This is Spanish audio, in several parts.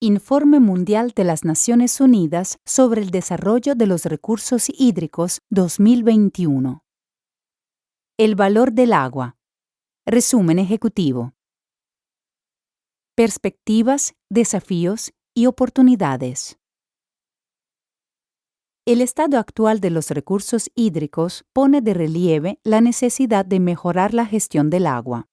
Informe Mundial de las Naciones Unidas sobre el Desarrollo de los Recursos Hídricos 2021. El valor del agua. Resumen ejecutivo. Perspectivas, desafíos y oportunidades. El estado actual de los recursos hídricos pone de relieve la necesidad de mejorar la gestión del agua.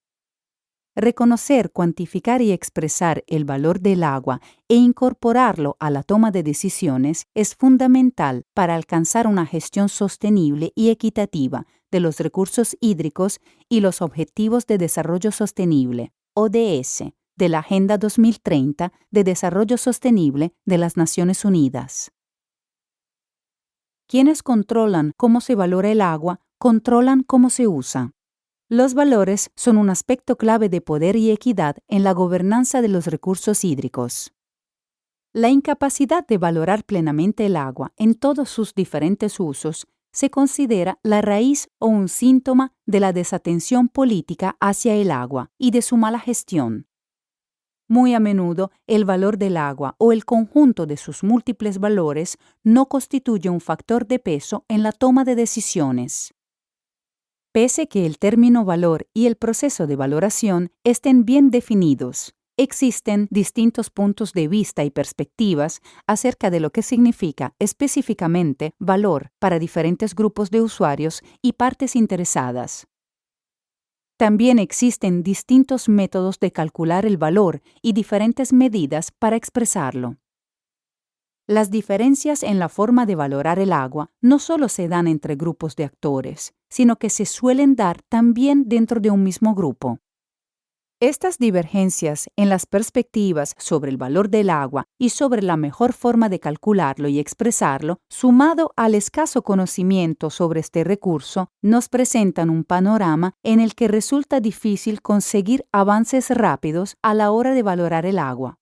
Reconocer, cuantificar y expresar el valor del agua e incorporarlo a la toma de decisiones es fundamental para alcanzar una gestión sostenible y equitativa de los recursos hídricos y los Objetivos de Desarrollo Sostenible, ODS, de la Agenda 2030 de Desarrollo Sostenible de las Naciones Unidas. Quienes controlan cómo se valora el agua, controlan cómo se usa. Los valores son un aspecto clave de poder y equidad en la gobernanza de los recursos hídricos. La incapacidad de valorar plenamente el agua en todos sus diferentes usos se considera la raíz o un síntoma de la desatención política hacia el agua y de su mala gestión. Muy a menudo, el valor del agua o el conjunto de sus múltiples valores no constituye un factor de peso en la toma de decisiones. Pese que el término valor y el proceso de valoración estén bien definidos, existen distintos puntos de vista y perspectivas acerca de lo que significa específicamente valor para diferentes grupos de usuarios y partes interesadas. También existen distintos métodos de calcular el valor y diferentes medidas para expresarlo. Las diferencias en la forma de valorar el agua no solo se dan entre grupos de actores, sino que se suelen dar también dentro de un mismo grupo. Estas divergencias en las perspectivas sobre el valor del agua y sobre la mejor forma de calcularlo y expresarlo, sumado al escaso conocimiento sobre este recurso, nos presentan un panorama en el que resulta difícil conseguir avances rápidos a la hora de valorar el agua.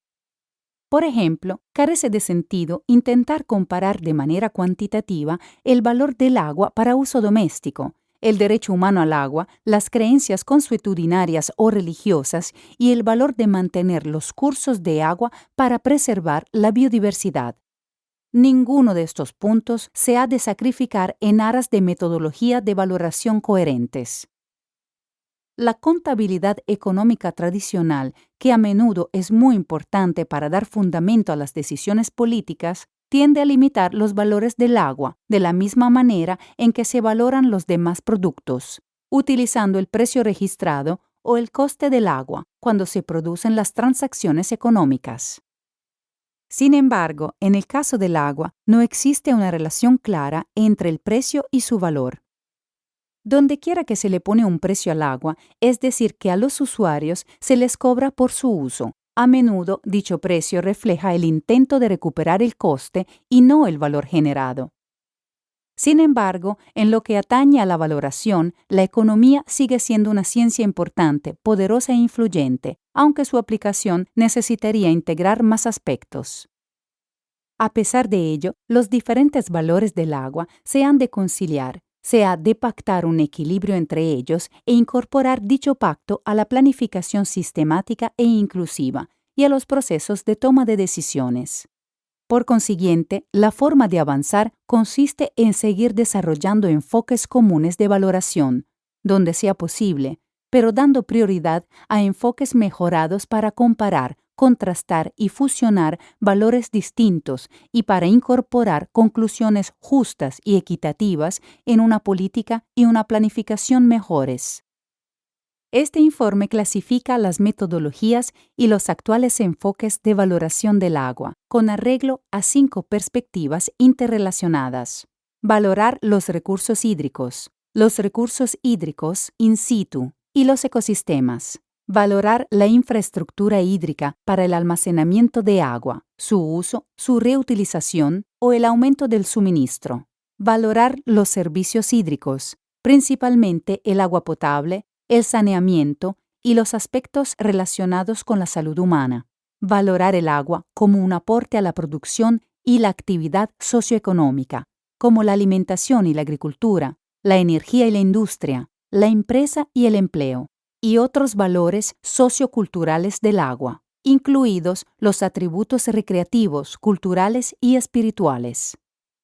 Por ejemplo, carece de sentido intentar comparar de manera cuantitativa el valor del agua para uso doméstico, el derecho humano al agua, las creencias consuetudinarias o religiosas y el valor de mantener los cursos de agua para preservar la biodiversidad. Ninguno de estos puntos se ha de sacrificar en aras de metodología de valoración coherentes. La contabilidad económica tradicional, que a menudo es muy importante para dar fundamento a las decisiones políticas, tiende a limitar los valores del agua de la misma manera en que se valoran los demás productos, utilizando el precio registrado o el coste del agua cuando se producen las transacciones económicas. Sin embargo, en el caso del agua, no existe una relación clara entre el precio y su valor. Donde quiera que se le pone un precio al agua, es decir, que a los usuarios se les cobra por su uso. A menudo, dicho precio refleja el intento de recuperar el coste y no el valor generado. Sin embargo, en lo que atañe a la valoración, la economía sigue siendo una ciencia importante, poderosa e influyente, aunque su aplicación necesitaría integrar más aspectos. A pesar de ello, los diferentes valores del agua se han de conciliar. Se ha de pactar un equilibrio entre ellos e incorporar dicho pacto a la planificación sistemática e inclusiva y a los procesos de toma de decisiones. Por consiguiente, la forma de avanzar consiste en seguir desarrollando enfoques comunes de valoración, donde sea posible, pero dando prioridad a enfoques mejorados para comparar, contrastar y fusionar valores distintos y para incorporar conclusiones justas y equitativas en una política y una planificación mejores. Este informe clasifica las metodologías y los actuales enfoques de valoración del agua, con arreglo a 5 perspectivas interrelacionadas. Valorar los recursos hídricos in situ y los ecosistemas. Valorar la infraestructura hídrica para el almacenamiento de agua, su uso, su reutilización o el aumento del suministro. Valorar los servicios hídricos, principalmente el agua potable, el saneamiento y los aspectos relacionados con la salud humana. Valorar el agua como un aporte a la producción y la actividad socioeconómica, como la alimentación y la agricultura, la energía y la industria, la empresa y el empleo, y otros valores socioculturales del agua. incluidos los atributos recreativos, culturales y espirituales.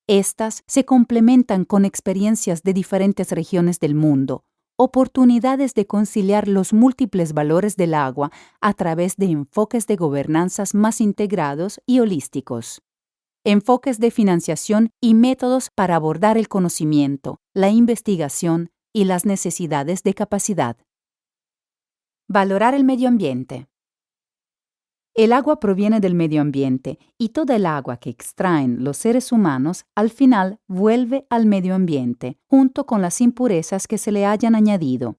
Estas se complementan con experiencias de diferentes regiones del mundo, oportunidades de conciliar los múltiples valores del agua a través de enfoques de gobernanzas más integrados y holísticos, enfoques de financiación y métodos para abordar el conocimiento, la investigación y las necesidades de capacidad. Valorar el medio ambiente. El agua proviene del medio ambiente y toda el agua que extraen los seres humanos al final vuelve al medio ambiente, junto con las impurezas que se le hayan añadido.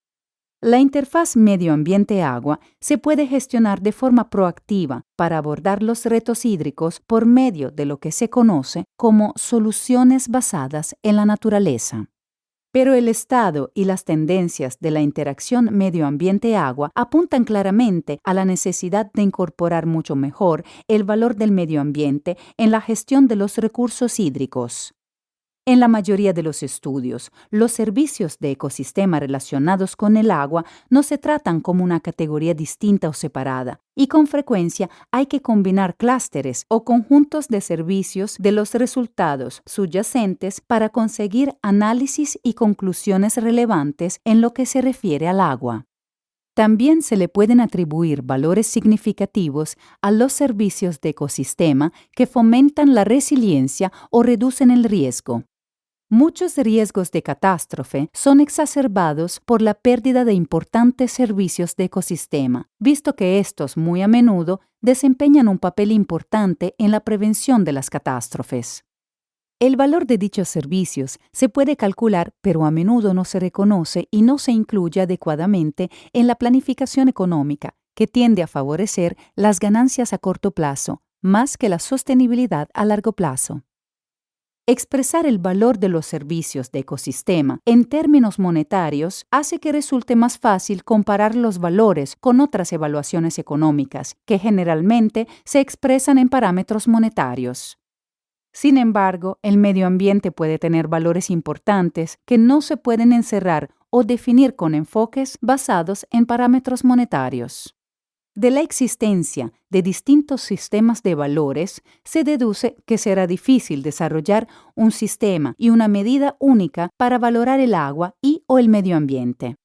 La interfaz medio ambiente-agua se puede gestionar de forma proactiva para abordar los retos hídricos por medio de lo que se conoce como soluciones basadas en la naturaleza. Pero el estado y las tendencias de la interacción medio ambiente-agua apuntan claramente a la necesidad de incorporar mucho mejor el valor del medio ambiente en la gestión de los recursos hídricos. En la mayoría de los estudios, los servicios de ecosistema relacionados con el agua no se tratan como una categoría distinta o separada, y con frecuencia hay que combinar clústeres o conjuntos de servicios de los resultados subyacentes para conseguir análisis y conclusiones relevantes en lo que se refiere al agua. También se le pueden atribuir valores significativos a los servicios de ecosistema que fomentan la resiliencia o reducen el riesgo. Muchos riesgos de catástrofe son exacerbados por la pérdida de importantes servicios de ecosistema, visto que estos muy a menudo desempeñan un papel importante en la prevención de las catástrofes. El valor de dichos servicios se puede calcular, pero a menudo no se reconoce y no se incluye adecuadamente en la planificación económica, que tiende a favorecer las ganancias a corto plazo, más que la sostenibilidad a largo plazo. Expresar el valor de los servicios de ecosistema en términos monetarios hace que resulte más fácil comparar los valores con otras evaluaciones económicas, que generalmente se expresan en parámetros monetarios. Sin embargo, el medio ambiente puede tener valores importantes que no se pueden encerrar o definir con enfoques basados en parámetros monetarios. De la existencia de distintos sistemas de valores, se deduce que será difícil desarrollar un sistema y una medida única para valorar el agua y/o el medio ambiente.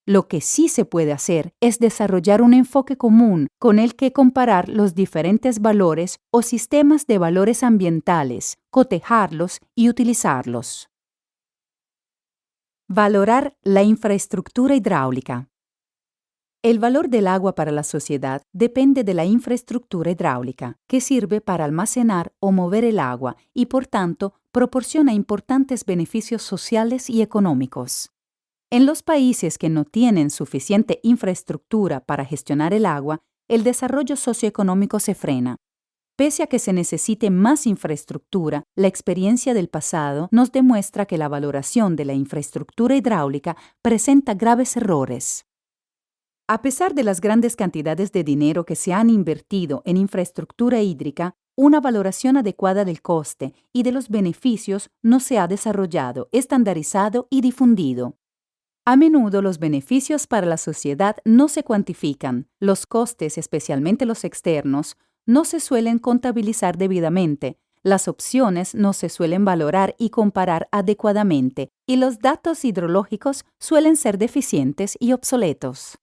Lo que sí se puede hacer es desarrollar un enfoque común con el que comparar los diferentes valores o sistemas de valores ambientales, cotejarlos y utilizarlos. Valorar la infraestructura hidráulica. El valor del agua para la sociedad depende de la infraestructura hidráulica, que sirve para almacenar o mover el agua y, por tanto, proporciona importantes beneficios sociales y económicos. En los países que no tienen suficiente infraestructura para gestionar el agua, el desarrollo socioeconómico se frena. Pese a que se necesite más infraestructura, la experiencia del pasado nos demuestra que la valoración de la infraestructura hidráulica presenta graves errores. A pesar de las grandes cantidades de dinero que se han invertido en infraestructura hídrica, una valoración adecuada del coste y de los beneficios no se ha desarrollado, estandarizado y difundido. A menudo los beneficios para la sociedad no se cuantifican, los costes, especialmente los externos, no se suelen contabilizar debidamente, las opciones no se suelen valorar y comparar adecuadamente, y los datos hidrológicos suelen ser deficientes y obsoletos.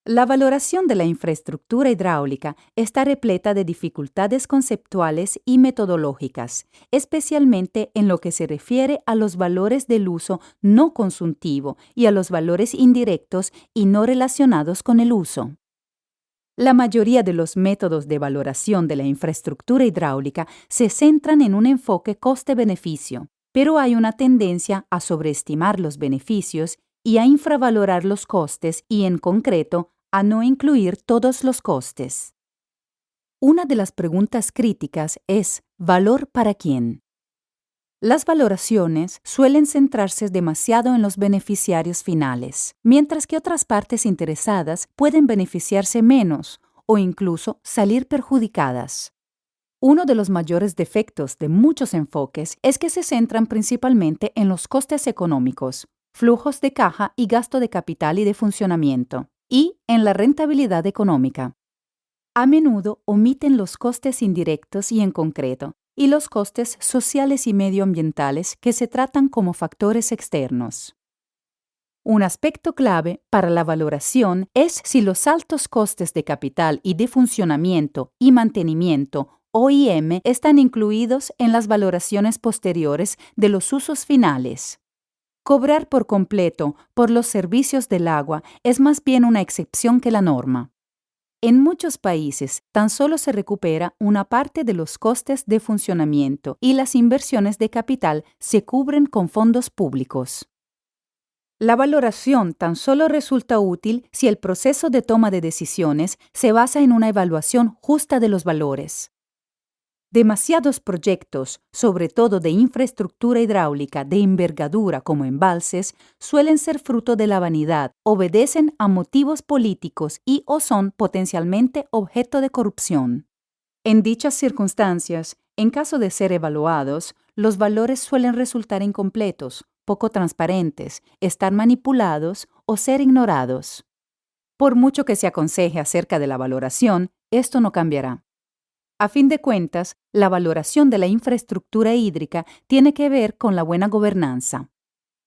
La valoración de la infraestructura hidráulica está repleta de dificultades conceptuales y metodológicas, especialmente en lo que se refiere a los valores del uso no consultivo y a los valores indirectos y no relacionados con el uso. La mayoría de los métodos de valoración de la infraestructura hidráulica se centran en un enfoque coste-beneficio, pero hay una tendencia a sobreestimar los beneficios y a infravalorar los costes y, en concreto, a no incluir todos los costes. Una de las preguntas críticas es ¿valor para quién? Las valoraciones suelen centrarse demasiado en los beneficiarios finales, mientras que otras partes interesadas pueden beneficiarse menos o incluso salir perjudicadas. Uno de los mayores defectos de muchos enfoques es que se centran principalmente en los costes económicos, flujos de caja y gasto de capital y de funcionamiento, y en la rentabilidad económica. A menudo omiten los costes indirectos y en concreto, y los costes sociales y medioambientales que se tratan como factores externos. Un aspecto clave para la valoración es si los altos costes de capital y de funcionamiento y mantenimiento OIM están incluidos en las valoraciones posteriores de los usos finales. Cobrar por completo por los servicios del agua es más bien una excepción que la norma. En muchos países, tan solo se recupera una parte de los costes de funcionamiento y las inversiones de capital se cubren con fondos públicos. La valoración tan solo resulta útil si el proceso de toma de decisiones se basa en una evaluación justa de los valores. Demasiados proyectos, sobre todo de infraestructura hidráulica de envergadura como embalses, suelen ser fruto de la vanidad, obedecen a motivos políticos y o son potencialmente objeto de corrupción. En dichas circunstancias, en caso de ser evaluados, los valores suelen resultar incompletos, poco transparentes, estar manipulados o ser ignorados. Por mucho que se aconseje acerca de la valoración, esto no cambiará. A fin de cuentas, la valoración de la infraestructura hídrica tiene que ver con la buena gobernanza.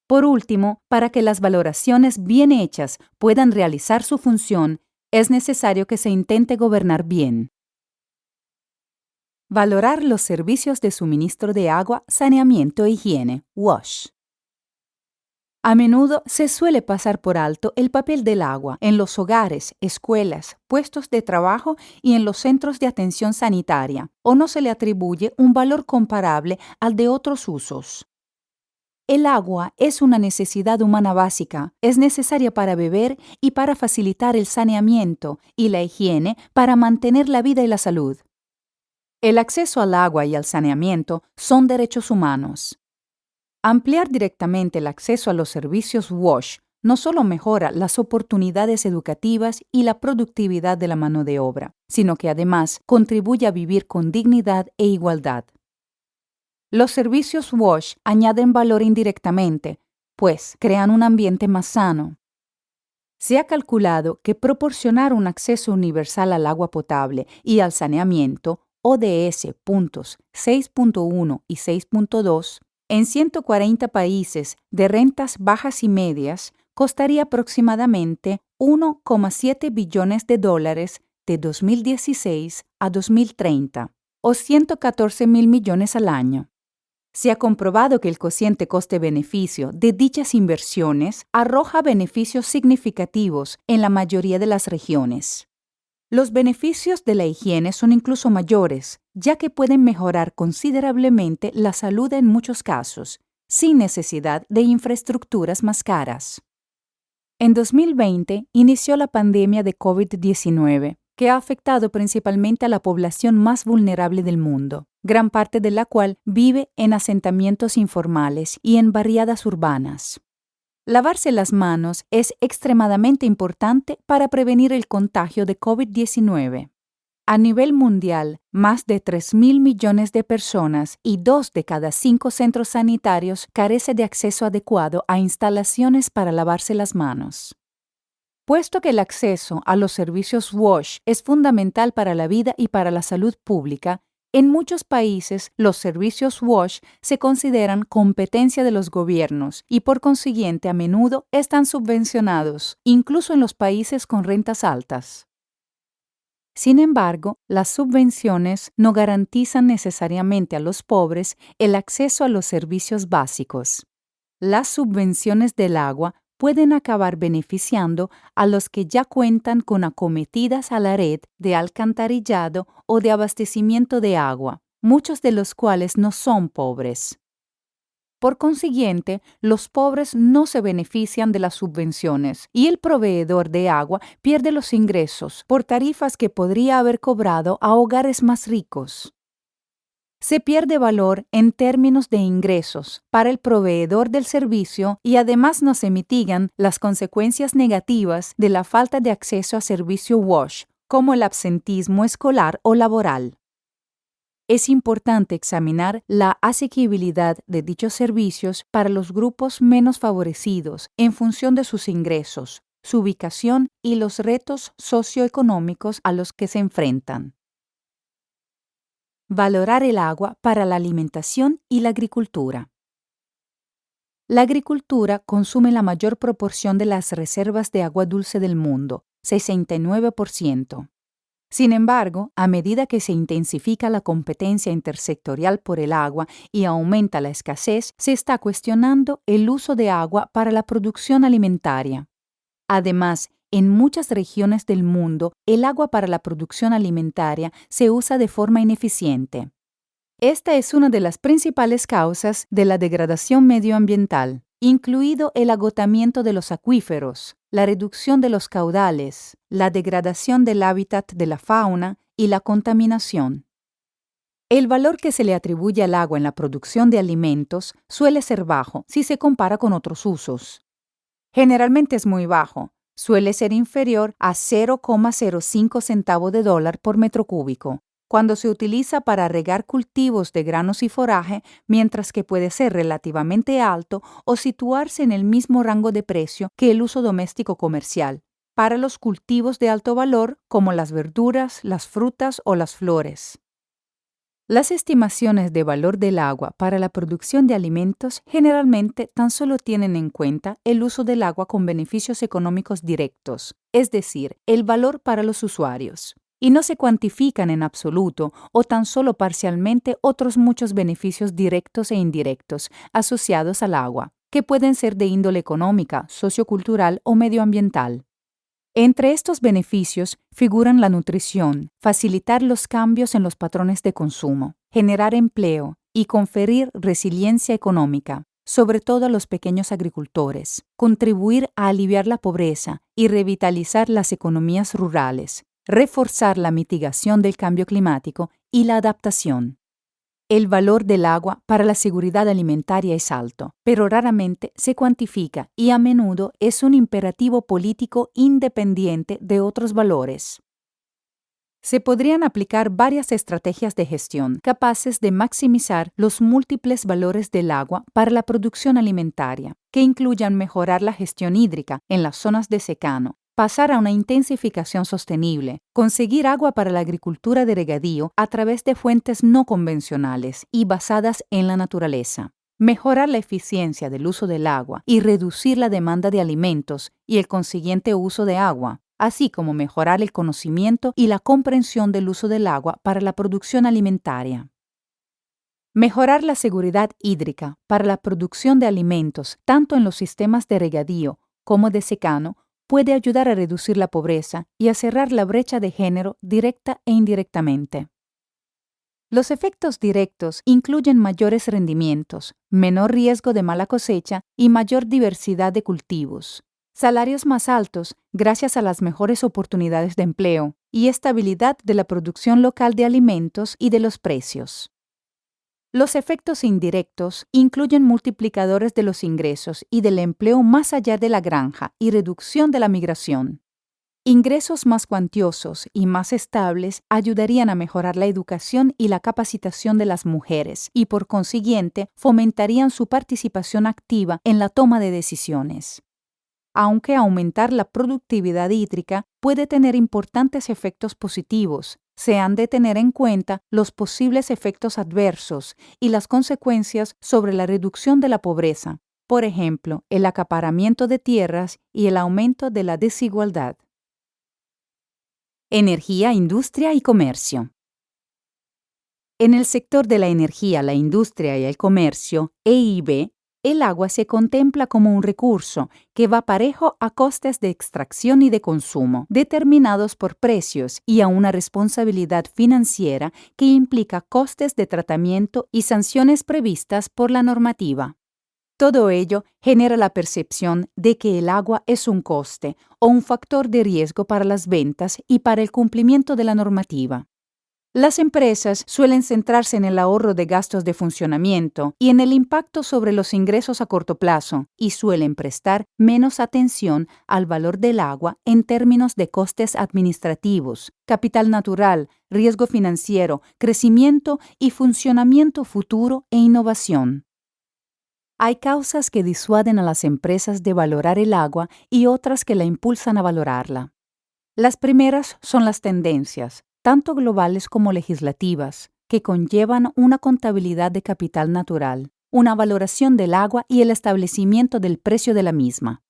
Por último, para que las valoraciones bien hechas puedan realizar su función, es necesario que se intente gobernar bien. Valorar los servicios de suministro de agua, saneamiento e higiene, WASH. A menudo se suele pasar por alto el papel del agua en los hogares, escuelas, puestos de trabajo y en los centros de atención sanitaria, o no se le atribuye un valor comparable al de otros usos. El agua es una necesidad humana básica, es necesaria para beber y para facilitar el saneamiento, y la higiene para mantener la vida y la salud. El acceso al agua y al saneamiento son derechos humanos. Ampliar directamente el acceso a los servicios WASH no solo mejora las oportunidades educativas y la productividad de la mano de obra, sino que además contribuye a vivir con dignidad e igualdad. Los servicios WASH añaden valor indirectamente, pues crean un ambiente más sano. Se ha calculado que proporcionar un acceso universal al agua potable y al saneamiento, ODS puntos 6.1 y 6.2, en 140 países de rentas bajas y medias, costaría aproximadamente $1,7 billones de 2016 a 2030, o 114.000 millones al año. Se ha comprobado que el cociente coste-beneficio de dichas inversiones arroja beneficios significativos en la mayoría de las regiones. Los beneficios de la higiene son incluso mayores, ya que pueden mejorar considerablemente la salud en muchos casos, sin necesidad de infraestructuras más caras. En 2020 inició la pandemia de COVID-19, que ha afectado principalmente a la población más vulnerable del mundo, gran parte de la cual vive en asentamientos informales y en barriadas urbanas. Lavarse las manos es extremadamente importante para prevenir el contagio de COVID-19. A nivel mundial, más de 3.000 millones de personas y 2 de cada 5 centros sanitarios carecen de acceso adecuado a instalaciones para lavarse las manos. Puesto que el acceso a los servicios WASH es fundamental para la vida y para la salud pública, en muchos países los servicios WASH se consideran competencia de los gobiernos y por consiguiente a menudo están subvencionados, incluso en los países con rentas altas. Sin embargo, las subvenciones no garantizan necesariamente a los pobres el acceso a los servicios básicos. Las subvenciones del agua pueden acabar beneficiando a los que ya cuentan con acometidas a la red de alcantarillado o de abastecimiento de agua, muchos de los cuales no son pobres. Por consiguiente, los pobres no se benefician de las subvenciones y el proveedor de agua pierde los ingresos por tarifas que podría haber cobrado a hogares más ricos. Se pierde valor en términos de ingresos para el proveedor del servicio y además no se mitigan las consecuencias negativas de la falta de acceso a servicio WASH, como el absentismo escolar o laboral. Es importante examinar la asequibilidad de dichos servicios para los grupos menos favorecidos en función de sus ingresos, su ubicación y los retos socioeconómicos a los que se enfrentan. Valorar el agua para la alimentación y la agricultura. La agricultura consume la mayor proporción de las reservas de agua dulce del mundo, 69%. Sin embargo, a medida que se intensifica la competencia intersectorial por el agua y aumenta la escasez, se está cuestionando el uso de agua para la producción alimentaria. Además, en muchas regiones del mundo, el agua para la producción alimentaria se usa de forma ineficiente. Esta es una de las principales causas de la degradación medioambiental, incluido el agotamiento de los acuíferos, la reducción de los caudales, la degradación del hábitat de la fauna y la contaminación. El valor que se le atribuye al agua en la producción de alimentos suele ser bajo si se compara con otros usos. Generalmente es muy bajo, suele ser inferior a 0,05 centavos de dólar por metro cúbico, cuando se utiliza para regar cultivos de granos y foraje, mientras que puede ser relativamente alto o situarse en el mismo rango de precio que el uso doméstico comercial, para los cultivos de alto valor como las verduras, las frutas o las flores. Las estimaciones de valor del agua para la producción de alimentos generalmente tan solo tienen en cuenta el uso del agua con beneficios económicos directos, es decir, el valor para los usuarios, y no se cuantifican en absoluto o tan solo parcialmente otros muchos beneficios directos e indirectos asociados al agua, que pueden ser de índole económica, sociocultural o medioambiental. Entre estos beneficios figuran la nutrición, facilitar los cambios en los patrones de consumo, generar empleo y conferir resiliencia económica, sobre todo a los pequeños agricultores, contribuir a aliviar la pobreza y revitalizar las economías rurales, reforzar la mitigación del cambio climático y la adaptación. El valor del agua para la seguridad alimentaria es alto, pero raramente se cuantifica y a menudo es un imperativo político independiente de otros valores. Se podrían aplicar varias estrategias de gestión capaces de maximizar los múltiples valores del agua para la producción alimentaria, que incluyan mejorar la gestión hídrica en las zonas de secano, pasar a una intensificación sostenible, conseguir agua para la agricultura de regadío a través de fuentes no convencionales y basadas en la naturaleza, mejorar la eficiencia del uso del agua y reducir la demanda de alimentos y el consiguiente uso de agua, así como mejorar el conocimiento y la comprensión del uso del agua para la producción alimentaria. Mejorar la seguridad hídrica para la producción de alimentos, tanto en los sistemas de regadío como de secano, puede ayudar a reducir la pobreza y a cerrar la brecha de género directa e indirectamente. Los efectos directos incluyen mayores rendimientos, menor riesgo de mala cosecha y mayor diversidad de cultivos, salarios más altos gracias a las mejores oportunidades de empleo y estabilidad de la producción local de alimentos y de los precios. Los efectos indirectos incluyen multiplicadores de los ingresos y del empleo más allá de la granja y reducción de la migración. Ingresos más cuantiosos y más estables ayudarían a mejorar la educación y la capacitación de las mujeres y, por consiguiente, fomentarían su participación activa en la toma de decisiones. Aunque aumentar la productividad hídrica puede tener importantes efectos positivos, se han de tener en cuenta los posibles efectos adversos y las consecuencias sobre la reducción de la pobreza, por ejemplo, el acaparamiento de tierras y el aumento de la desigualdad. Energía, industria y comercio. En el sector de la energía, la industria y el comercio, EIB, el agua se contempla como un recurso que va parejo a costes de extracción y de consumo, determinados por precios y a una responsabilidad financiera que implica costes de tratamiento y sanciones previstas por la normativa. Todo ello genera la percepción de que el agua es un coste o un factor de riesgo para las ventas y para el cumplimiento de la normativa. Las empresas suelen centrarse en el ahorro de gastos de funcionamiento y en el impacto sobre los ingresos a corto plazo y suelen prestar menos atención al valor del agua en términos de costes administrativos, capital natural, riesgo financiero, crecimiento y funcionamiento futuro e innovación. Hay causas que disuaden a las empresas de valorar el agua y otras que la impulsan a valorarla. Las primeras son las tendencias, tanto globales como legislativas, que conllevan una contabilidad de capital natural, una valoración del agua y el establecimiento del precio de la misma.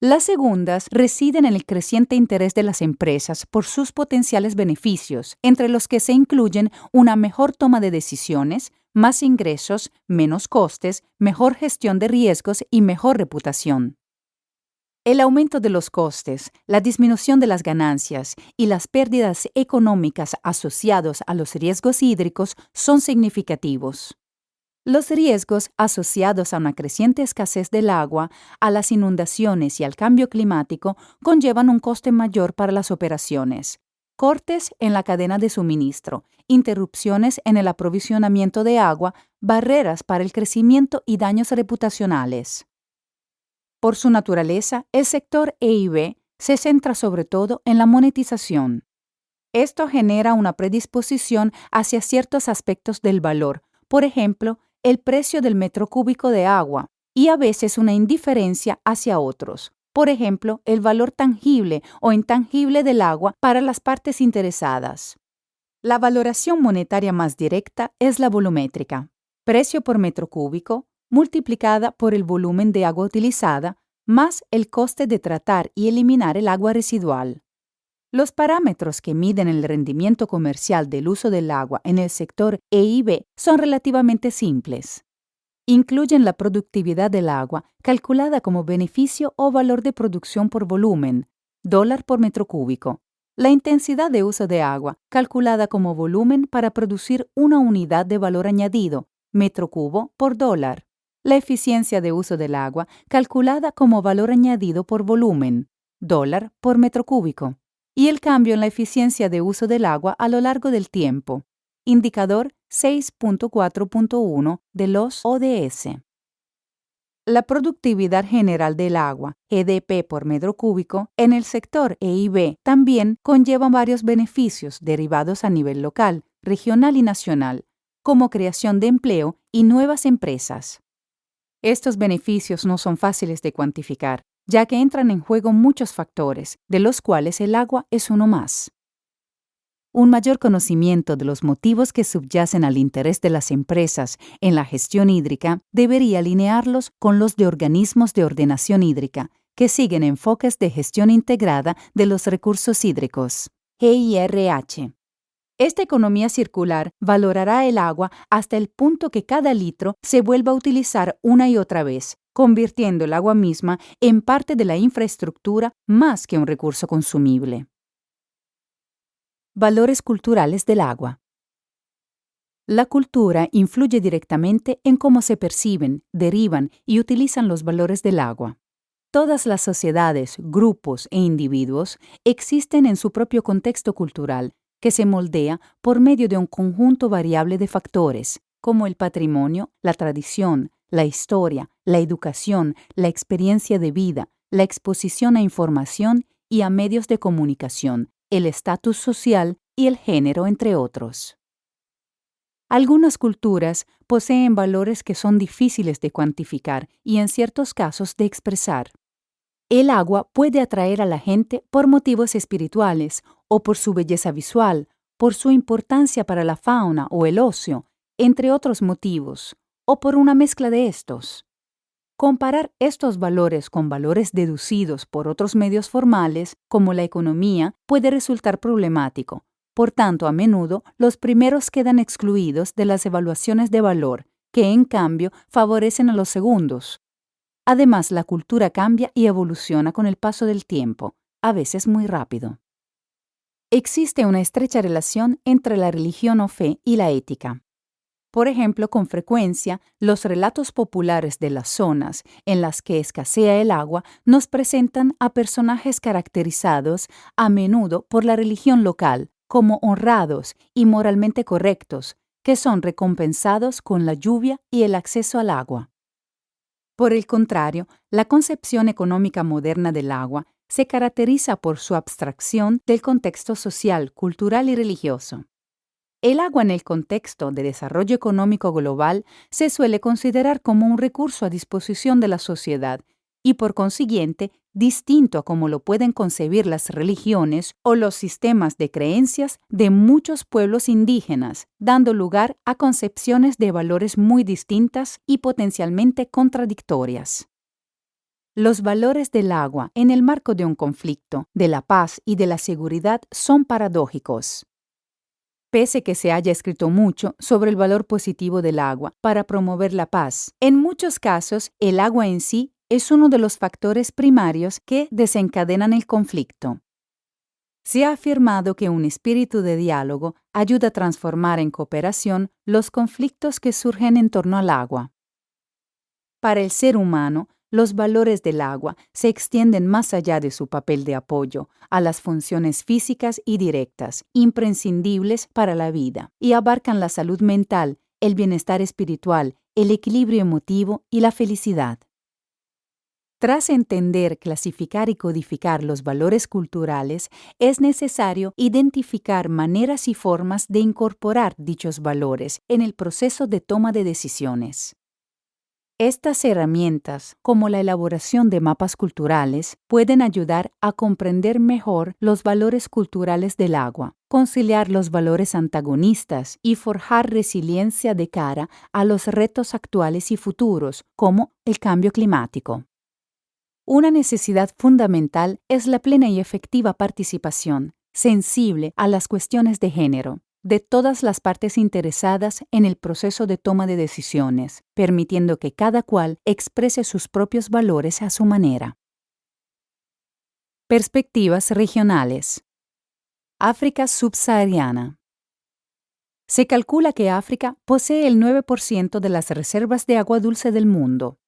Las segundas residen en el creciente interés de las empresas por sus potenciales beneficios, entre los que se incluyen una mejor toma de decisiones, más ingresos, menos costes, mejor gestión de riesgos y mejor reputación. El aumento de los costes, la disminución de las ganancias y las pérdidas económicas asociados a los riesgos hídricos son significativos. Los riesgos asociados a una creciente escasez del agua, a las inundaciones y al cambio climático conllevan un coste mayor para las operaciones. Cortes en la cadena de suministro, interrupciones en el aprovisionamiento de agua, barreras para el crecimiento y daños reputacionales. Por su naturaleza, el sector EIB se centra sobre todo en la monetización. Esto genera una predisposición hacia ciertos aspectos del valor, por ejemplo, el precio del metro cúbico de agua, y a veces una indiferencia hacia otros, por ejemplo, el valor tangible o intangible del agua para las partes interesadas. La valoración monetaria más directa es la volumétrica, precio por metro cúbico, multiplicada por el volumen de agua utilizada, más el coste de tratar y eliminar el agua residual. Los parámetros que miden el rendimiento comercial del uso del agua en el sector EIB son relativamente simples. Incluyen la productividad del agua, calculada como beneficio o valor de producción por volumen, dólar por metro cúbico. La intensidad de uso de agua, calculada como volumen para producir una unidad de valor añadido, metro cubo por dólar. La eficiencia de uso del agua, calculada como valor añadido por volumen, dólar por metro cúbico. Y el cambio en la eficiencia de uso del agua a lo largo del tiempo, indicador 6.4.1 de los ODS. La productividad general del agua, GDP por metro cúbico, en el sector EIB también conlleva varios beneficios derivados a nivel local, regional y nacional, como creación de empleo y nuevas empresas. Estos beneficios no son fáciles de cuantificar, ya que entran en juego muchos factores, de los cuales el agua es uno más. Un mayor conocimiento de los motivos que subyacen al interés de las empresas en la gestión hídrica debería alinearlos con los de organismos de ordenación hídrica, que siguen enfoques de gestión integrada de los recursos hídricos, GIRH. Esta economía circular valorará el agua hasta el punto que cada litro se vuelva a utilizar una y otra vez, convirtiendo el agua misma en parte de la infraestructura más que un recurso consumible. Valores culturales del agua. La cultura influye directamente en cómo se perciben, derivan y utilizan los valores del agua. Todas las sociedades, grupos e individuos existen en su propio contexto cultural, que se moldea por medio de un conjunto variable de factores, como el patrimonio, la tradición, la historia, la educación, la experiencia de vida, la exposición a información y a medios de comunicación, el estatus social y el género, entre otros. Algunas culturas poseen valores que son difíciles de cuantificar y en ciertos casos de expresar. El agua puede atraer a la gente por motivos espirituales o por su belleza visual, por su importancia para la fauna o el ocio, entre otros motivos, o por una mezcla de estos. Comparar estos valores con valores deducidos por otros medios formales, como la economía, puede resultar problemático. Por tanto, a menudo, los primeros quedan excluidos de las evaluaciones de valor, que en cambio favorecen a los segundos. Además, la cultura cambia y evoluciona con el paso del tiempo, a veces muy rápido. Existe una estrecha relación entre la religión o fe y la ética. Por ejemplo, con frecuencia, los relatos populares de las zonas en las que escasea el agua nos presentan a personajes caracterizados a menudo por la religión local como honrados y moralmente correctos, que son recompensados con la lluvia y el acceso al agua. Por el contrario, la concepción económica moderna del agua se caracteriza por su abstracción del contexto social, cultural y religioso. El agua en el contexto de desarrollo económico global se suele considerar como un recurso a disposición de la sociedad y, por consiguiente, distinto a como lo pueden concebir las religiones o los sistemas de creencias de muchos pueblos indígenas, dando lugar a concepciones de valores muy distintas y potencialmente contradictorias. Los valores del agua en el marco de un conflicto, de la paz y de la seguridad son paradójicos. Pese que se haya escrito mucho sobre el valor positivo del agua para promover la paz, en muchos casos el agua en sí es uno de los factores primarios que desencadenan el conflicto. Se ha afirmado que un espíritu de diálogo ayuda a transformar en cooperación los conflictos que surgen en torno al agua. Para el ser humano, los valores del agua se extienden más allá de su papel de apoyo a las funciones físicas y directas, imprescindibles para la vida, y abarcan la salud mental, el bienestar espiritual, el equilibrio emotivo y la felicidad. Tras entender, clasificar y codificar los valores culturales, es necesario identificar maneras y formas de incorporar dichos valores en el proceso de toma de decisiones. Estas herramientas, como la elaboración de mapas culturales, pueden ayudar a comprender mejor los valores culturales del agua, conciliar los valores antagonistas y forjar resiliencia de cara a los retos actuales y futuros, como el cambio climático. Una necesidad fundamental es la plena y efectiva participación, sensible a las cuestiones de género, de todas las partes interesadas en el proceso de toma de decisiones, permitiendo que cada cual exprese sus propios valores a su manera. Perspectivas regionales. África subsahariana. Se calcula que África posee el 9% de las reservas de agua dulce del mundo.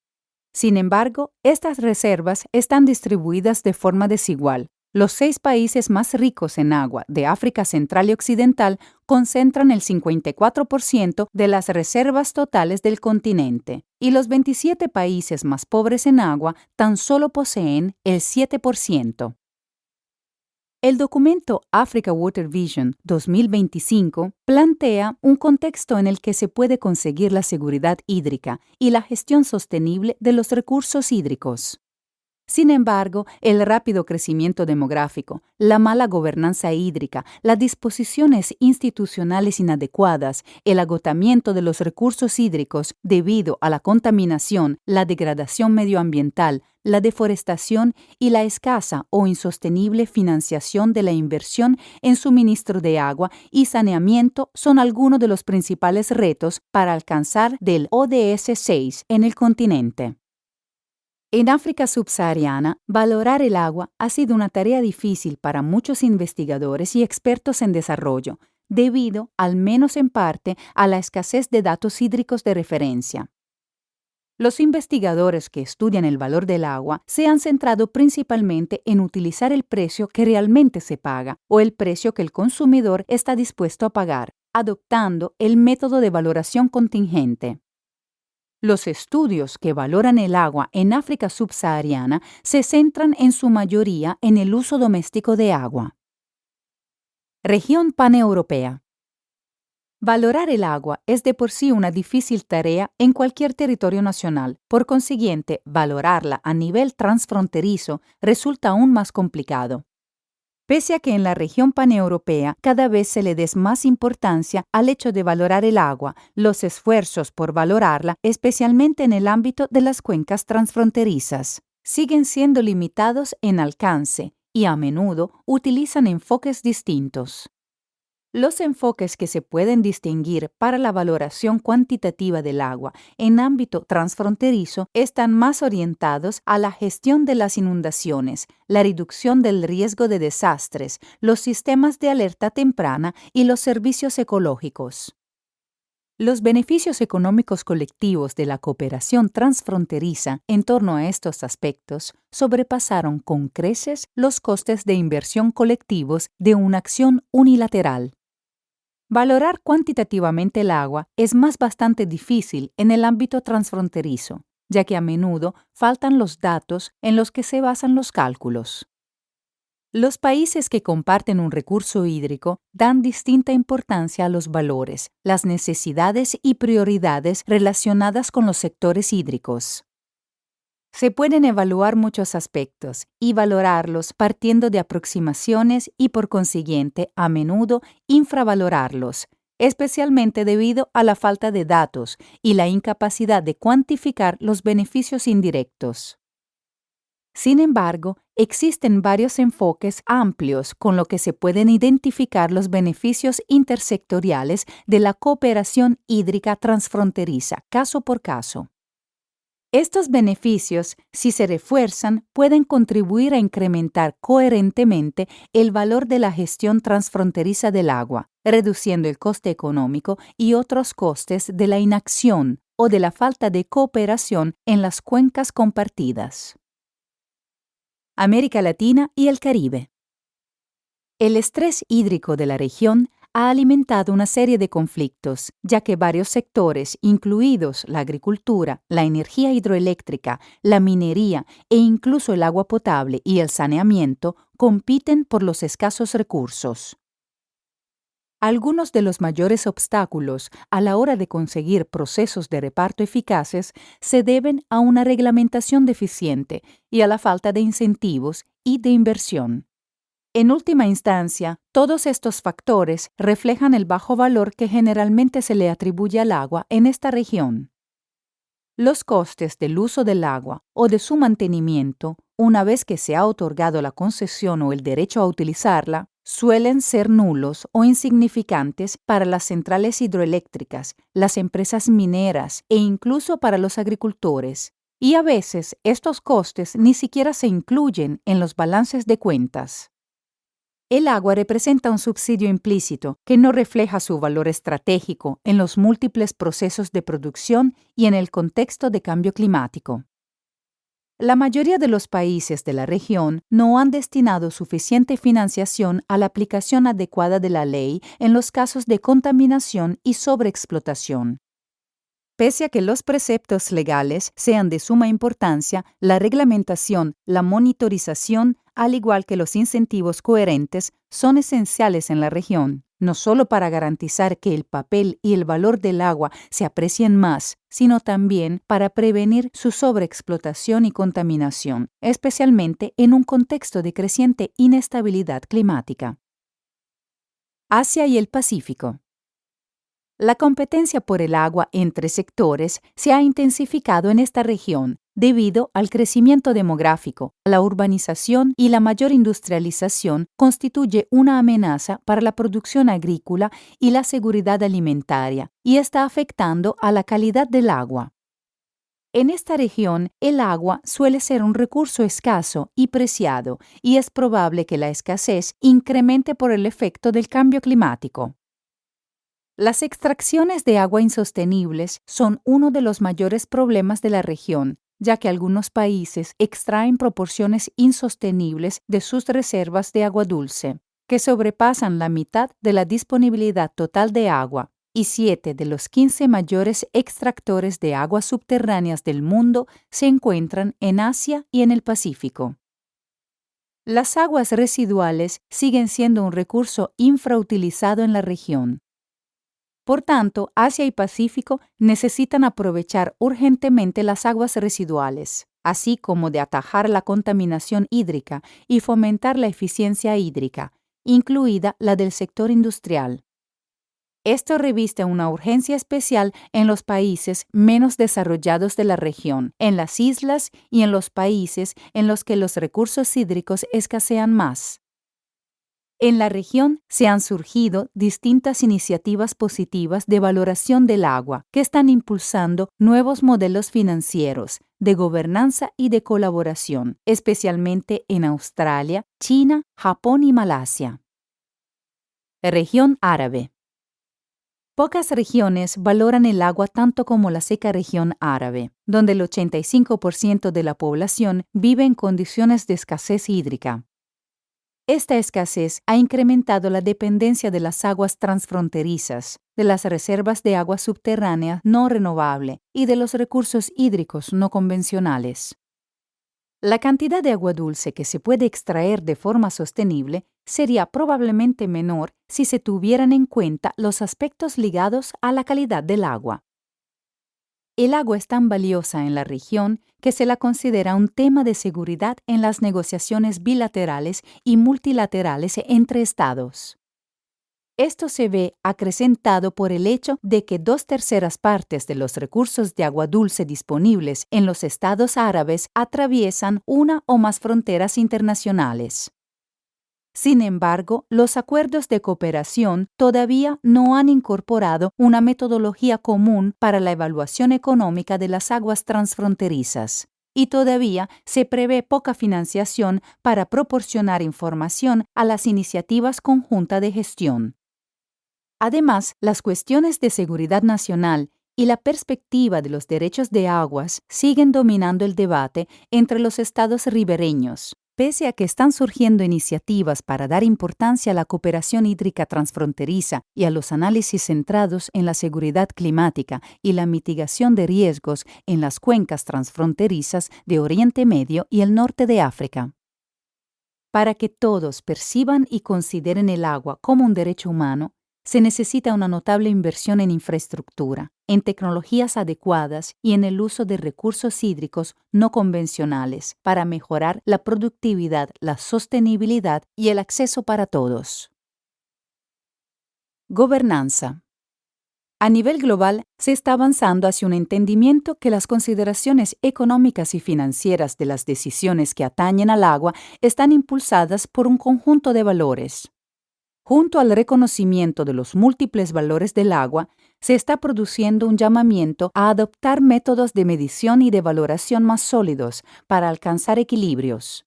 Sin embargo, estas reservas están distribuidas de forma desigual. Los 6 países más ricos en agua de África Central y Occidental concentran el 54% de las reservas totales del continente, y los 27 países más pobres en agua tan solo poseen el 7%. El documento Africa Water Vision 2025 plantea un contexto en el que se puede conseguir la seguridad hídrica y la gestión sostenible de los recursos hídricos. Sin embargo, el rápido crecimiento demográfico, la mala gobernanza hídrica, las disposiciones institucionales inadecuadas, el agotamiento de los recursos hídricos debido a la contaminación, la degradación medioambiental, la deforestación y la escasa o insostenible financiación de la inversión en suministro de agua y saneamiento son algunos de los principales retos para alcanzar del ODS 6 en el continente. En África subsahariana, valorar el agua ha sido una tarea difícil para muchos investigadores y expertos en desarrollo, debido, al menos en parte, a la escasez de datos hídricos de referencia. Los investigadores que estudian el valor del agua se han centrado principalmente en utilizar el precio que realmente se paga o el precio que el consumidor está dispuesto a pagar, adoptando el método de valoración contingente. Los estudios que valoran el agua en África subsahariana se centran en su mayoría en el uso doméstico de agua. Región paneuropea. Valorar el agua es de por sí una difícil tarea en cualquier territorio nacional. Por consiguiente, valorarla a nivel transfronterizo resulta aún más complicado. Pese a que en la región paneuropea cada vez se le des más importancia al hecho de valorar el agua, los esfuerzos por valorarla, especialmente en el ámbito de las cuencas transfronterizas, siguen siendo limitados en alcance y a menudo utilizan enfoques distintos. Los enfoques que se pueden distinguir para la valoración cuantitativa del agua en ámbito transfronterizo están más orientados a la gestión de las inundaciones, la reducción del riesgo de desastres, los sistemas de alerta temprana y los servicios ecológicos. Los beneficios económicos colectivos de la cooperación transfronteriza en torno a estos aspectos sobrepasaron con creces los costes de inversión colectivos de una acción unilateral. Valorar cuantitativamente el agua es bastante difícil en el ámbito transfronterizo, ya que a menudo faltan los datos en los que se basan los cálculos. Los países que comparten un recurso hídrico dan distinta importancia a los valores, las necesidades y prioridades relacionadas con los sectores hídricos. Se pueden evaluar muchos aspectos y valorarlos partiendo de aproximaciones y, por consiguiente, a menudo infravalorarlos, especialmente debido a la falta de datos y la incapacidad de cuantificar los beneficios indirectos. Sin embargo, existen varios enfoques amplios con los que se pueden identificar los beneficios intersectoriales de la cooperación hídrica transfronteriza, caso por caso. Estos beneficios, si se refuerzan, pueden contribuir a incrementar coherentemente el valor de la gestión transfronteriza del agua, reduciendo el coste económico y otros costes de la inacción o de la falta de cooperación en las cuencas compartidas. América Latina y el Caribe. El estrés hídrico de la región ha alimentado una serie de conflictos, ya que varios sectores, incluidos la agricultura, la energía hidroeléctrica, la minería e incluso el agua potable y el saneamiento, compiten por los escasos recursos. Algunos de los mayores obstáculos a la hora de conseguir procesos de reparto eficaces se deben a una reglamentación deficiente y a la falta de incentivos y de inversión. En última instancia, todos estos factores reflejan el bajo valor que generalmente se le atribuye al agua en esta región. Los costes del uso del agua o de su mantenimiento, una vez que se ha otorgado la concesión o el derecho a utilizarla, suelen ser nulos o insignificantes para las centrales hidroeléctricas, las empresas mineras e incluso para los agricultores. Y a veces estos costes ni siquiera se incluyen en los balances de cuentas. El agua representa un subsidio implícito que no refleja su valor estratégico en los múltiples procesos de producción y en el contexto de cambio climático. La mayoría de los países de la región no han destinado suficiente financiación a la aplicación adecuada de la ley en los casos de contaminación y sobreexplotación. Pese a que los preceptos legales sean de suma importancia, la reglamentación, la monitorización, al igual que los incentivos coherentes, son esenciales en la región, no solo para garantizar que el papel y el valor del agua se aprecien más, sino también para prevenir su sobreexplotación y contaminación, especialmente en un contexto de creciente inestabilidad climática. Asia y el Pacífico. La competencia por el agua entre sectores se ha intensificado en esta región debido al crecimiento demográfico, la urbanización y la mayor industrialización constituye una amenaza para la producción agrícola y la seguridad alimentaria y está afectando a la calidad del agua. En esta región, el agua suele ser un recurso escaso y preciado y es probable que la escasez incremente por el efecto del cambio climático. Las extracciones de agua insostenibles son uno de los mayores problemas de la región, ya que algunos países extraen proporciones insostenibles de sus reservas de agua dulce, que sobrepasan la mitad de la disponibilidad total de agua, y 7 de los 15 mayores extractores de aguas subterráneas del mundo se encuentran en Asia y en el Pacífico. Las aguas residuales siguen siendo un recurso infrautilizado en la región. Por tanto, Asia y Pacífico necesitan aprovechar urgentemente las aguas residuales, así como de atajar la contaminación hídrica y fomentar la eficiencia hídrica, incluida la del sector industrial. Esto reviste una urgencia especial en los países menos desarrollados de la región, en las islas y en los países en los que los recursos hídricos escasean más. En la región se han surgido distintas iniciativas positivas de valoración del agua que están impulsando nuevos modelos financieros, de gobernanza y de colaboración, especialmente en Australia, China, Japón y Malasia. Región árabe. Pocas regiones valoran el agua tanto como la seca región árabe, donde el 85% de la población vive en condiciones de escasez hídrica. Esta escasez ha incrementado la dependencia de las aguas transfronterizas, de las reservas de agua subterránea no renovable y de los recursos hídricos no convencionales. La cantidad de agua dulce que se puede extraer de forma sostenible sería probablemente menor si se tuvieran en cuenta los aspectos ligados a la calidad del agua. El agua es tan valiosa en la región que se la considera un tema de seguridad en las negociaciones bilaterales y multilaterales entre estados. Esto se ve acrecentado por el hecho de que 2/3 partes de los recursos de agua dulce disponibles en los estados árabes atraviesan una o más fronteras internacionales. Sin embargo, los acuerdos de cooperación todavía no han incorporado una metodología común para la evaluación económica de las aguas transfronterizas, y todavía se prevé poca financiación para proporcionar información a las iniciativas conjuntas de gestión. Además, las cuestiones de seguridad nacional y la perspectiva de los derechos de aguas siguen dominando el debate entre los estados ribereños. Pese a que están surgiendo iniciativas para dar importancia a la cooperación hídrica transfronteriza y a los análisis centrados en la seguridad climática y la mitigación de riesgos en las cuencas transfronterizas de Oriente Medio y el norte de África. Para que todos perciban y consideren el agua como un derecho humano, se necesita una notable inversión en infraestructura, en tecnologías adecuadas y en el uso de recursos hídricos no convencionales para mejorar la productividad, la sostenibilidad y el acceso para todos. Gobernanza. A nivel global, se está avanzando hacia un entendimiento que las consideraciones económicas y financieras de las decisiones que atañen al agua están impulsadas por un conjunto de valores. Junto al reconocimiento de los múltiples valores del agua, se está produciendo un llamamiento a adoptar métodos de medición y de valoración más sólidos para alcanzar equilibrios.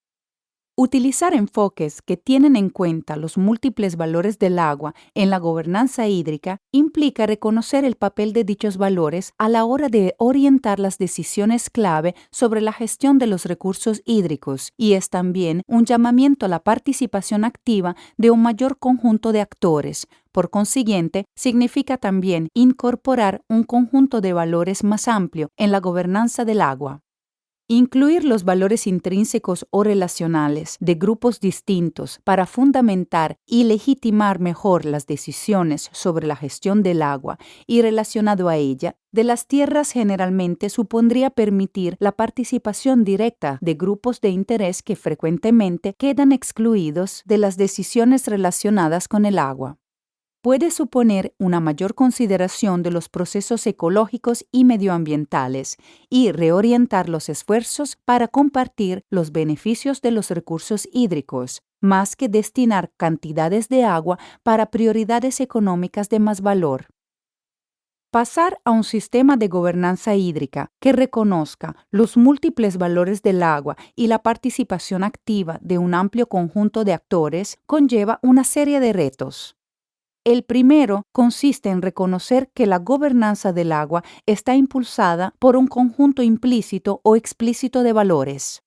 Utilizar enfoques que tienen en cuenta los múltiples valores del agua en la gobernanza hídrica implica reconocer el papel de dichos valores a la hora de orientar las decisiones clave sobre la gestión de los recursos hídricos y es también un llamamiento a la participación activa de un mayor conjunto de actores. Por consiguiente, significa también incorporar un conjunto de valores más amplio en la gobernanza del agua. Incluir los valores intrínsecos o relacionales de grupos distintos para fundamentar y legitimar mejor las decisiones sobre la gestión del agua y relacionado a ella, de las tierras generalmente supondría permitir la participación directa de grupos de interés que frecuentemente quedan excluidos de las decisiones relacionadas con el agua. Puede suponer una mayor consideración de los procesos ecológicos y medioambientales y reorientar los esfuerzos para compartir los beneficios de los recursos hídricos, más que destinar cantidades de agua para prioridades económicas de más valor. Pasar a un sistema de gobernanza hídrica que reconozca los múltiples valores del agua y la participación activa de un amplio conjunto de actores conlleva una serie de retos. El primero consiste en reconocer que la gobernanza del agua está impulsada por un conjunto implícito o explícito de valores.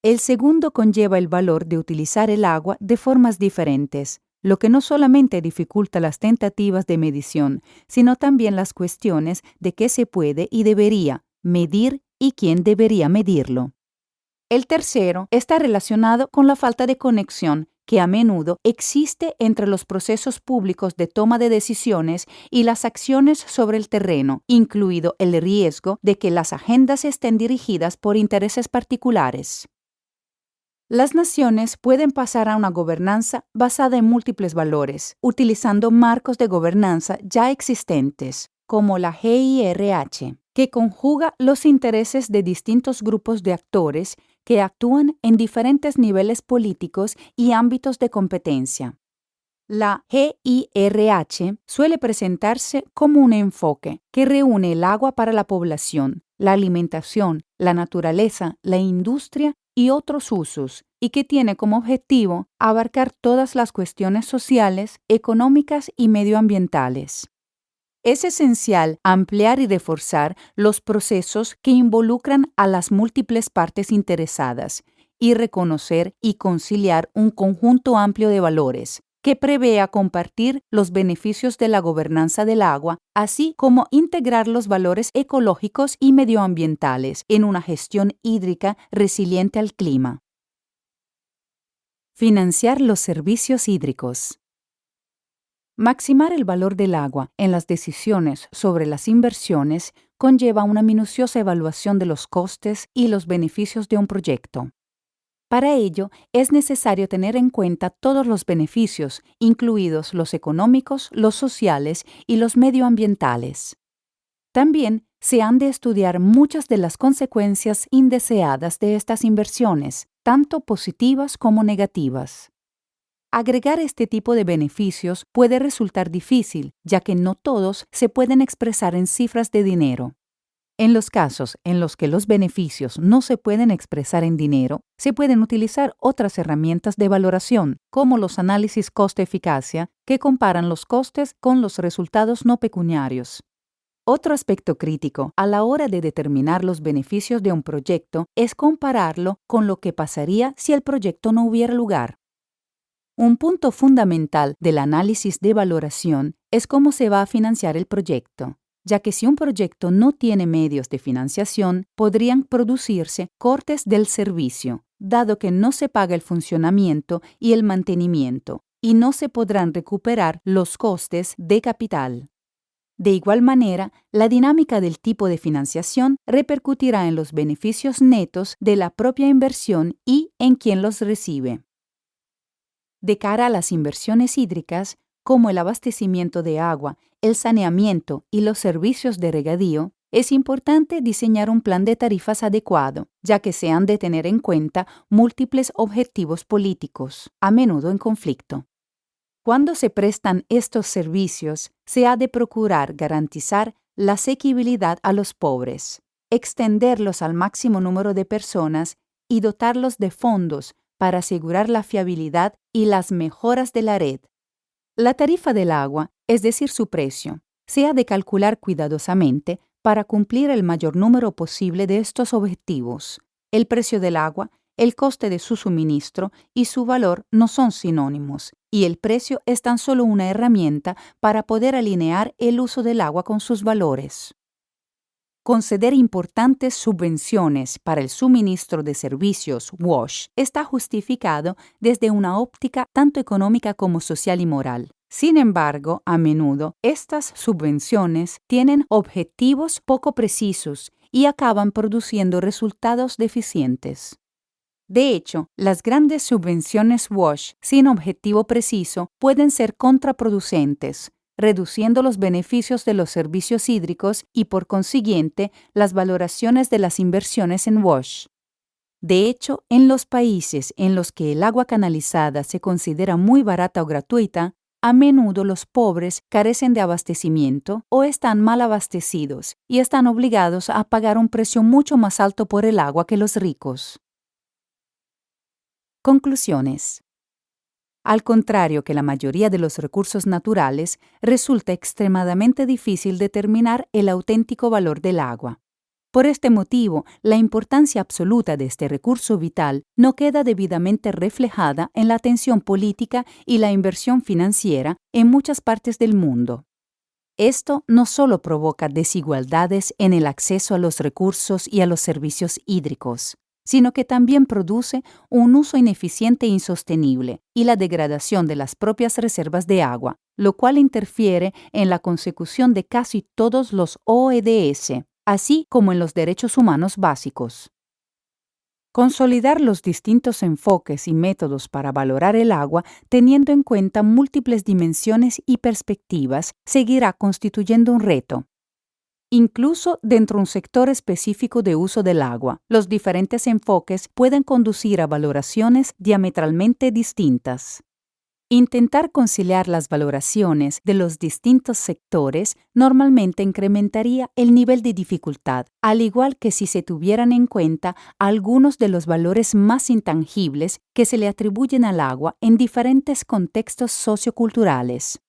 El segundo conlleva el valor de utilizar el agua de formas diferentes, lo que no solamente dificulta las tentativas de medición, sino también las cuestiones de qué se puede y debería medir y quién debería medirlo. El tercero está relacionado con la falta de conexión que a menudo existe entre los procesos públicos de toma de decisiones y las acciones sobre el terreno, incluido el riesgo de que las agendas estén dirigidas por intereses particulares. Las naciones pueden pasar a una gobernanza basada en múltiples valores, utilizando marcos de gobernanza ya existentes, como la GIRH, que conjuga los intereses de distintos grupos de actores que actúan en diferentes niveles políticos y ámbitos de competencia. La GIRH suele presentarse como un enfoque que reúne el agua para la población, la alimentación, la naturaleza, la industria y otros usos, y que tiene como objetivo abarcar todas las cuestiones sociales, económicas y medioambientales. Es esencial ampliar y reforzar los procesos que involucran a las múltiples partes interesadas y reconocer y conciliar un conjunto amplio de valores, que prevea compartir los beneficios de la gobernanza del agua, así como integrar los valores ecológicos y medioambientales en una gestión hídrica resiliente al clima. Financiar los servicios hídricos. Maximar el valor del agua en las decisiones sobre las inversiones conlleva una minuciosa evaluación de los costes y los beneficios de un proyecto. Para ello, es necesario tener en cuenta todos los beneficios, incluidos los económicos, los sociales y los medioambientales. También se han de estudiar muchas de las consecuencias indeseadas de estas inversiones, tanto positivas como negativas. Agregar este tipo de beneficios puede resultar difícil, ya que no todos se pueden expresar en cifras de dinero. En los casos en los que los beneficios no se pueden expresar en dinero, se pueden utilizar otras herramientas de valoración, como los análisis coste-eficacia, que comparan los costes con los resultados no pecuniarios. Otro aspecto crítico a la hora de determinar los beneficios de un proyecto es compararlo con lo que pasaría si el proyecto no hubiera lugar. Un punto fundamental del análisis de valoración es cómo se va a financiar el proyecto, ya que si un proyecto no tiene medios de financiación, podrían producirse cortes del servicio, dado que no se paga el funcionamiento y el mantenimiento, y no se podrán recuperar los costes de capital. De igual manera, la dinámica del tipo de financiación repercutirá en los beneficios netos de la propia inversión y en quien los recibe. De cara a las inversiones hídricas, como el abastecimiento de agua, el saneamiento y los servicios de regadío, es importante diseñar un plan de tarifas adecuado, ya que se han de tener en cuenta múltiples objetivos políticos, a menudo en conflicto. Cuando se prestan estos servicios, se ha de procurar garantizar la asequibilidad a los pobres, extenderlos al máximo número de personas y dotarlos de fondos para asegurar la fiabilidad y las mejoras de la red. La tarifa del agua, es decir, su precio, se ha de calcular cuidadosamente para cumplir el mayor número posible de estos objetivos. El precio del agua, el coste de su suministro y su valor no son sinónimos, y el precio es tan solo una herramienta para poder alinear el uso del agua con sus valores. Conceder importantes subvenciones para el suministro de servicios WASH está justificado desde una óptica tanto económica como social y moral. Sin embargo, a menudo, estas subvenciones tienen objetivos poco precisos y acaban produciendo resultados deficientes. De hecho, las grandes subvenciones WASH sin objetivo preciso pueden ser contraproducentes, reduciendo los beneficios de los servicios hídricos y, por consiguiente, las valoraciones de las inversiones en WASH. De hecho, en los países en los que el agua canalizada se considera muy barata o gratuita, a menudo los pobres carecen de abastecimiento o están mal abastecidos y están obligados a pagar un precio mucho más alto por el agua que los ricos. Conclusiones. Al contrario que la mayoría de los recursos naturales, resulta extremadamente difícil determinar el auténtico valor del agua. Por este motivo, la importancia absoluta de este recurso vital no queda debidamente reflejada en la atención política y la inversión financiera en muchas partes del mundo. Esto no solo provoca desigualdades en el acceso a los recursos y a los servicios hídricos, sino que también produce un uso ineficiente e insostenible y la degradación de las propias reservas de agua, lo cual interfiere en la consecución de casi todos los ODS, así como en los derechos humanos básicos. Consolidar los distintos enfoques y métodos para valorar el agua, teniendo en cuenta múltiples dimensiones y perspectivas, seguirá constituyendo un reto. Incluso dentro de un sector específico de uso del agua, los diferentes enfoques pueden conducir a valoraciones diametralmente distintas. Intentar conciliar las valoraciones de los distintos sectores normalmente incrementaría el nivel de dificultad, al igual que si se tuvieran en cuenta algunos de los valores más intangibles que se le atribuyen al agua en diferentes contextos socioculturales.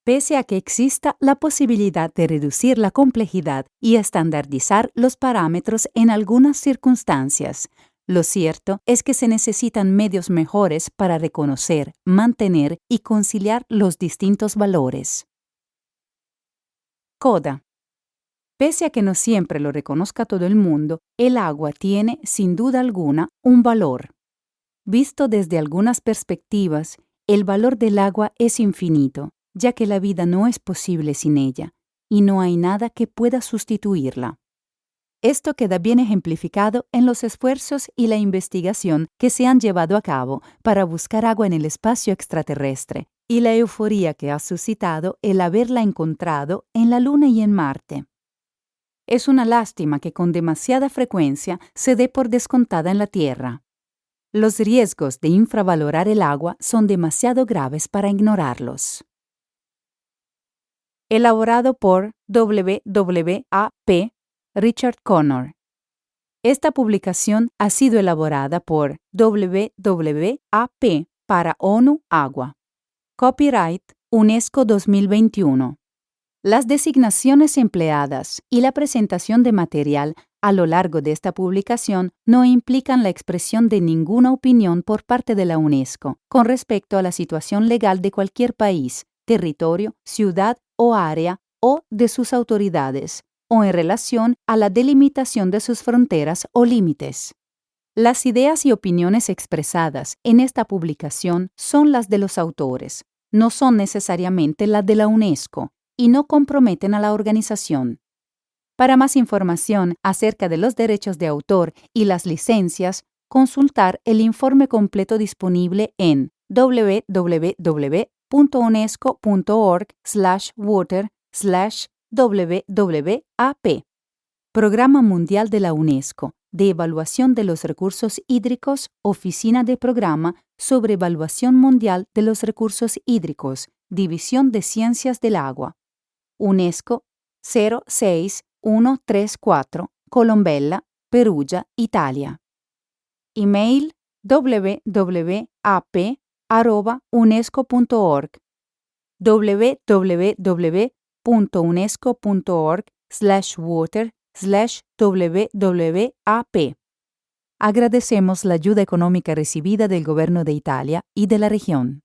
Pese a que exista la posibilidad de reducir la complejidad y estandarizar los parámetros en algunas circunstancias, Lo cierto es que se necesitan medios mejores para reconocer, mantener y conciliar los distintos valores. Coda. Pese a que no siempre lo reconozca todo el mundo, el agua tiene, sin duda alguna, un valor. Visto desde algunas perspectivas, el valor del agua es infinito, ya que la vida no es posible sin ella, y no hay nada que pueda sustituirla. Esto queda bien ejemplificado en los esfuerzos y la investigación que se han llevado a cabo para buscar agua en el espacio extraterrestre, y la euforía que ha suscitado el haberla encontrado en la Luna y en Marte. Es una lástima que con demasiada frecuencia se dé por descontada en la Tierra. Los riesgos de infravalorar el agua son demasiado graves para ignorarlos. Elaborado por WWAP Richard Connor. Esta publicación ha sido elaborada por WWAP para ONU Agua. Copyright UNESCO 2021. Las designaciones empleadas y la presentación de material a lo largo de esta publicación no implican la expresión de ninguna opinión por parte de la UNESCO con respecto a la situación legal de cualquier país, territorio, ciudad o área o de sus autoridades, o en relación a la delimitación de sus fronteras o límites. Las ideas y opiniones expresadas en esta publicación son las de los autores, no son necesariamente las de la UNESCO y no comprometen a la organización. Para más información acerca de los derechos de autor y las licencias, consultar el informe completo disponible en www.unesco.org/water/WWAP. Programa Mundial de la UNESCO de Evaluación de los Recursos Hídricos, Oficina de Programa sobre Evaluación Mundial de los Recursos Hídricos, División de Ciencias del Agua. UNESCO 06134, Colombella, Perugia, Italia. Email www.ap@unesco.org www.unesco.org/water/WWAP. Agradecemos la ayuda económica recibida del Gobierno de Italia y de la región.